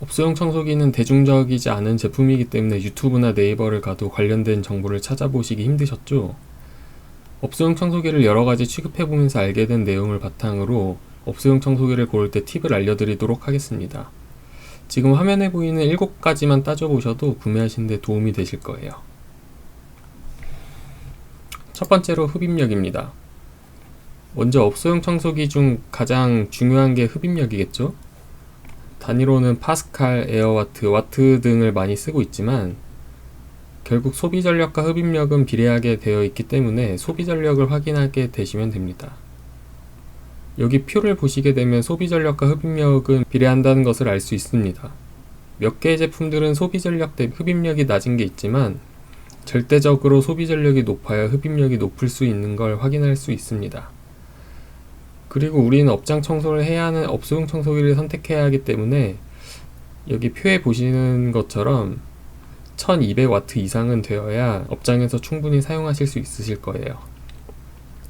업소용 청소기는 대중적이지 않은 제품이기 때문에 유튜브나 네이버를 가도 관련된 정보를 찾아보시기 힘드셨죠? 업소용 청소기를 여러가지 취급해보면서 알게 된 내용을 바탕으로 업소용 청소기를 고를 때 팁을 알려드리도록 하겠습니다. 지금 화면에 보이는 7가지만 따져보셔도 구매하시는 데 도움이 되실 거예요. 첫 번째로 흡입력입니다. 먼저 업소용 청소기 중 가장 중요한 게 흡입력이겠죠? 단위로는 파스칼, 에어와트, 와트 등을 많이 쓰고 있지만 결국 소비 전력과 흡입력은 비례하게 되어 있기 때문에 소비 전력을 확인하게 되시면 됩니다. 여기 표를 보시게 되면 소비 전력과 흡입력은 비례한다는 것을 알 수 있습니다. 몇 개의 제품들은 소비 전력 대비 흡입력이 낮은 게 있지만 절대적으로 소비 전력이 높아야 흡입력이 높을 수 있는 걸 확인할 수 있습니다. 그리고 우리는 업장 청소를 해야 하는 업소용 청소기를 선택해야 하기 때문에 여기 표에 보시는 것처럼 1200W 이상은 되어야 업장에서 충분히 사용하실 수 있으실 거예요.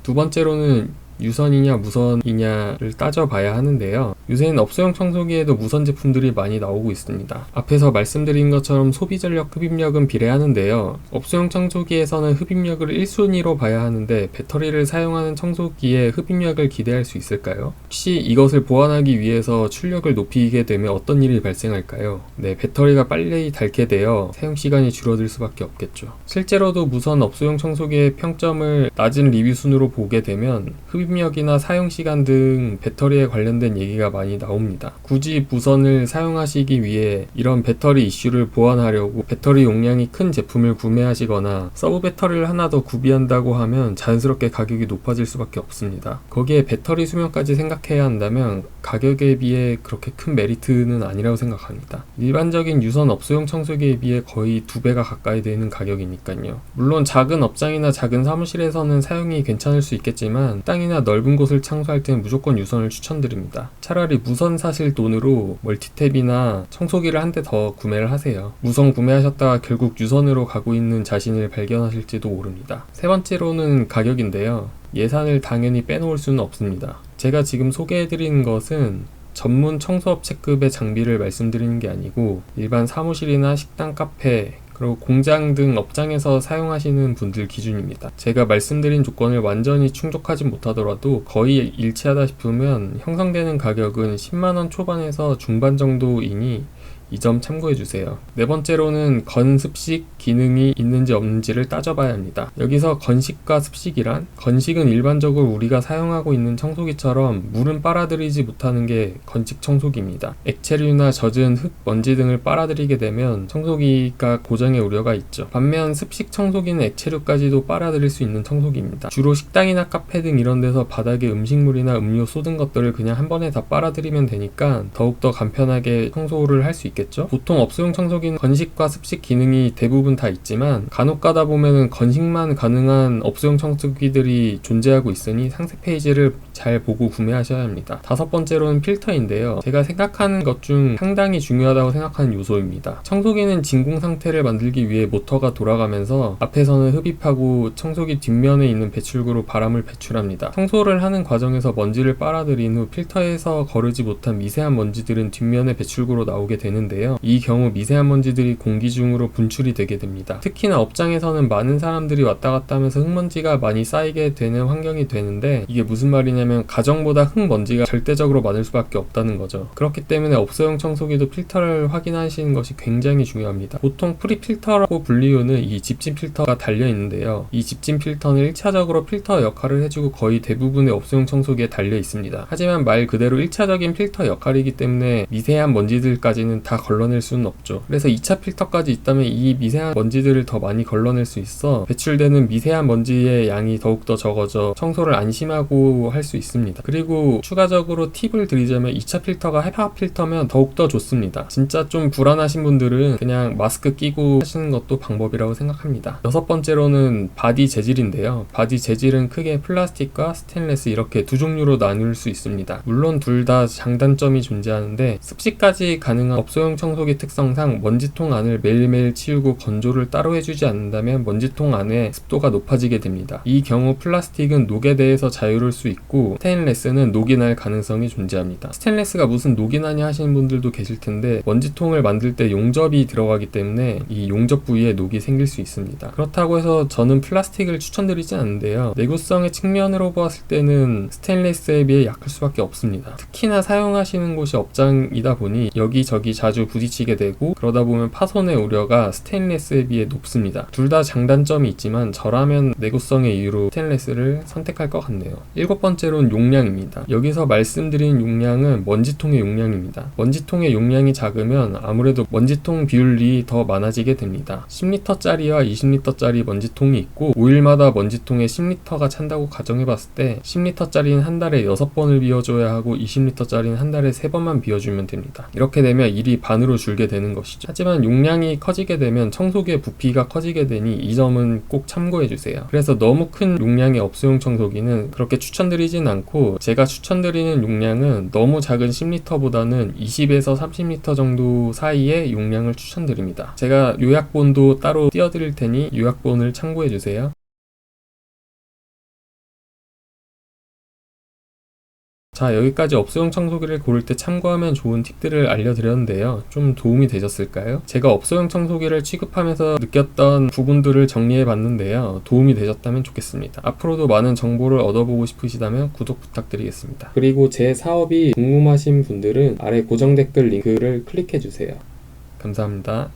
두 번째로는 유선이냐 무선이냐를 따져봐야 하는데요. 요새는 업소용 청소기에도 무선 제품들이 많이 나오고 있습니다. 앞에서 말씀드린 것처럼 소비 전력, 흡입력은 비례하는데요. 업소용 청소기에서는 흡입력을 1순위로 봐야 하는데 배터리를 사용하는 청소기에 흡입력을 기대할 수 있을까요? 혹시 이것을 보완하기 위해서 출력을 높이게 되면 어떤 일이 발생할까요? 네, 배터리가 빨리 닳게 되어 사용시간이 줄어들 수밖에 없겠죠. 실제로도 무선 업소용 청소기의 평점을 낮은 리뷰 순으로 보게 되면 흡입력이나 사용시간 등 배터리에 관련된 얘기가 많이 나옵니다. 굳이 무선을 사용하시기 위해 이런 배터리 이슈를 보완하려고 배터리 용량이 큰 제품을 구매하시거나 서브 배터리를 하나 더 구비한다고 하면 자연스럽게 가격이 높아질 수밖에 없습니다. 거기에 배터리 수명까지 생각해야 한다면 가격에 비해 그렇게 큰 메리트는 아니라고 생각합니다. 일반적인 유선 업소용 청소기에 비해 거의 2배가 가까이 되는 가격이니까요. 물론 작은 업장이나 작은 사무실에서는 사용이 괜찮을 수 있겠지만 땅이나 넓은 곳을 청소할 때는 무조건 유선을 추천드립니다. 차라리 무선 사실 돈으로 멀티탭이나 청소기를 한 대 더 구매를 하세요. 무선 구매하셨다가 결국 유선으로 가고 있는 자신을 발견하실지도 모릅니다. 세 번째로는 가격인데요. 예산을 당연히 빼놓을 수는 없습니다. 제가 지금 소개해드리는 것은 전문 청소업체급의 장비를 말씀드리는 게 아니고 일반 사무실이나 식당, 카페, 그리고 공장 등 업장에서 사용하시는 분들 기준입니다. 제가 말씀드린 조건을 완전히 충족하지 못하더라도 거의 일치하다 싶으면 형성되는 가격은 10만원 초반에서 중반 정도이니 이 점 참고해주세요. 네 번째로는 건습식 기능이 있는지 없는지를 따져봐야 합니다. 여기서 건식과 습식이란, 건식은 일반적으로 우리가 사용하고 있는 청소기처럼 물은 빨아들이지 못하는 게 건식 청소기입니다. 액체류나 젖은 흙, 먼지 등을 빨아들이게 되면 청소기가 고장의 우려가 있죠. 반면 습식 청소기는 액체류까지도 빨아들일 수 있는 청소기입니다. 주로 식당이나 카페 등 이런 데서 바닥에 음식물이나 음료 쏟은 것들을 그냥 한 번에 다 빨아들이면 되니까 더욱더 간편하게 청소를 할 수 있겠죠. 보통 업소용 청소기는 건식과 습식 기능이 대부분 다 있지만 간혹 가다 보면은 건식만 가능한 업소용 청소기들이 존재하고 있으니 상세 페이지를 잘 보고 구매하셔야 합니다. 다섯 번째로는 필터인데요. 제가 생각하는 것 중 상당히 중요하다고 생각하는 요소입니다. 청소기는 진공 상태를 만들기 위해 모터가 돌아가면서 앞에서는 흡입하고 청소기 뒷면에 있는 배출구로 바람을 배출합니다. 청소를 하는 과정에서 먼지를 빨아들인 후 필터에서 거르지 못한 미세한 먼지들은 뒷면에 배출구로 나오게 되는데요. 이 경우 미세한 먼지들이 공기 중으로 분출이 되게 됩니다. 특히나 업장에서는 많은 사람들이 왔다 갔다 하면서 흙먼지가 많이 쌓이게 되는 환경이 되는데 이게 무슨 말이냐면 가정보다 흙먼지가 절대적으로 많을 수밖에 없다는 거죠. 그렇기 때문에 업소용 청소기도 필터를 확인하시는 것이 굉장히 중요합니다. 보통 프리필터라고 불리우는 이 집진 필터가 달려 있는데요. 이 집진 필터는 1차적으로 필터 역할을 해주고 거의 대부분의 업소용 청소기에 달려 있습니다. 하지만 말 그대로 1차적인 필터 역할이기 때문에 미세한 먼지들까지는 다 걸러낼 수는 없죠. 그래서 2차 필터까지 있다면 이 미세한 먼지들을 더 많이 걸러낼 수 있어 배출되는 미세한 먼지의 양이 더욱더 적어져 청소를 안심하고 할 수 있습니다. 그리고 추가적으로 팁을 드리자면 2차 필터가 헤파 필터면 더욱더 좋습니다. 진짜 좀 불안하신 분들은 그냥 마스크 끼고 하시는 것도 방법이라고 생각합니다. 여섯 번째로는 바디 재질인데요. 바디 재질은 크게 플라스틱과 스테인리스 이렇게 두 종류로 나눌 수 있습니다. 물론 둘 다 장단점이 존재하는데 습식까지 가능한 업소용 업소용 청소기 특성상 먼지통 안을 매일매일 치우고 건조를 따로 해주지 않는다면 먼지통 안에 습도가 높아지게 됩니다. 이 경우 플라스틱은 녹에 대해서 자유로울 수 있고 스테인레스는 녹이 날 가능성이 존재합니다. 스테인레스가 무슨 녹이 나냐 하시는 분들도 계실 텐데 먼지통을 만들 때 용접이 들어가기 때문에 이 용접 부위에 녹이 생길 수 있습니다. 그렇다고 해서 저는 플라스틱을 추천드리지 않는데요. 내구성의 측면으로 보았을 때는 스테인레스에 비해 약할 수밖에 없습니다. 특히나 사용하시는 곳이 업장이다 보니 여기저기 자주 부딪히게 되고 그러다 보면 파손의 우려가 스테인레스에 비해 높습니다. 둘 다 장단점이 있지만 저라면 내구성의 이유로 스테인레스를 선택할 것 같네요. 7번째로는 용량입니다. 여기서 말씀드린 용량은 먼지통의 용량입니다. 먼지통의 용량이 작으면 아무래도 먼지통 비율이 더 많아지게 됩니다. 10리터짜리와 20리터짜리 먼지통이 있고 5일마다 먼지통에 10리터가 찬다고 가정해봤을 때 10리터짜리는 한 달에 6번을 비워줘야 하고 20리터짜리는 한 달에 3번만 비워주면 됩니다. 이렇게 되면 일이 반으로 줄게 되는 것이죠. 하지만 용량이 커지게 되면 청소기의 부피가 커지게 되니 이 점은 꼭 참고해주세요. 그래서 너무 큰 용량의 업소용 청소기는 그렇게 추천드리진 않고 제가 추천드리는 용량은 너무 작은 10리터보다는 20에서 30리터 정도 사이의 용량을 추천드립니다. 제가 요약본도 따로 띄워드릴 테니 요약본을 참고해주세요. 자, 여기까지 업소용 청소기를 고를 때 참고하면 좋은 팁들을 알려드렸는데요. 좀 도움이 되셨을까요? 제가 업소용 청소기를 취급하면서 느꼈던 부분들을 정리해봤는데요. 도움이 되셨다면 좋겠습니다. 앞으로도 많은 정보를 얻어보고 싶으시다면 구독 부탁드리겠습니다. 그리고 제 사업이 궁금하신 분들은 아래 고정 댓글 링크를 클릭해주세요. 감사합니다.